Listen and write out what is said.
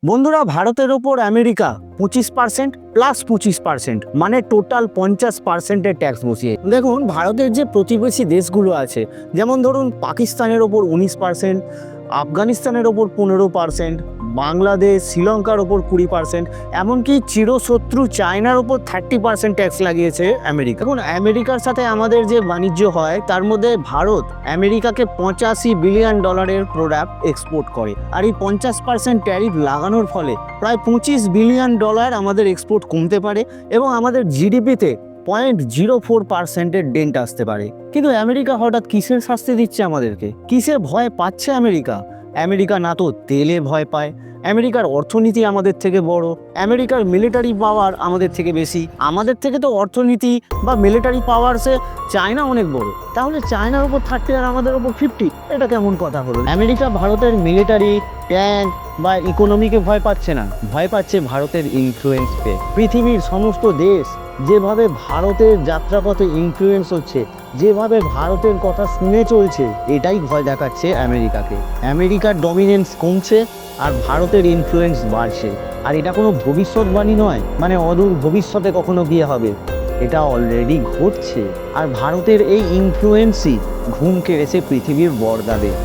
বন্ধুরা, ভারতের ওপর আমেরিকা 25% প্লাস 25%, মানে টোটাল 50%-এর ট্যাক্স বসিয়ে। দেখুন, ভারতের যে প্রতিবেশী দেশগুলো আছে, যেমন ধরুন পাকিস্তানের ওপর 19%, আফগানিস্তানের ওপর 15%, বাংলাদেশ, শ্রীলঙ্কার ওপর 20%, এমনকি চিরশত্রু চায়নার ওপর 30% ট্যাক্স লাগিয়েছে আমেরিকা। এখন আমেরিকার সাথে আমাদের যে বাণিজ্য হয়, তার মধ্যে ভারত আমেরিকাকে $85 বিলিয়ন প্রোডাক্ট এক্সপোর্ট করে। আর এই 50% ট্যারিফ লাগানোর ফলে প্রায় $25 বিলিয়ন আমাদের এক্সপোর্ট কমতে পারে এবং আমাদের জিডিপিতে 0.04%-এর ডেন্ট আসতে পারে। কিন্তু আমেরিকা হঠাৎ কিসের শাস্তি দিচ্ছে আমাদেরকে? কিসে ভয় পাচ্ছে আমেরিকা? আমেরিকা না তো তেলে ভয় পায়, আমেরিকার অর্থনীতি আমাদের থেকে বড়, আমেরিকার মিলিটারি পাওয়ার আমাদের থেকে বেশি। আমাদের থেকে তো অর্থনীতি বা মিলিটারি পাওয়ারসে চায়না অনেক বড়। তাহলে চায়নার উপর 30 আর আমাদের উপর 50, এটা কেমন কথা হলো? আমেরিকা ভারতের মিলিটারি, ট্যাঙ্ক বা ইকোনমিকে ভয় পাচ্ছে না, ভয় পাচ্ছে ভারতের ইনফ্লুয়েন্সকে। পৃথিবীর সমস্ত দেশ যেভাবে ভারতের যাত্রাপথে ইনফ্লুয়েন্স হচ্ছে, যেভাবে ভারতের কথা শুনে চলছে, এটাই ভয় দেখাচ্ছে আমেরিকাকে। আমেরিকার ডমিনেন্স কমছে আর ভারতের ইনফ্লুয়েন্স বাড়ছে। আর এটা কোনো ভবিষ্যৎবাণী নয়, মানে অদূর ভবিষ্যতে কখনো গিয়ে হবে, এটা অলরেডি ঘটছে। আর ভারতের এই ইনফ্লুয়েন্সই ঘুম কেড়েছে পৃথিবীর বড়দাদের।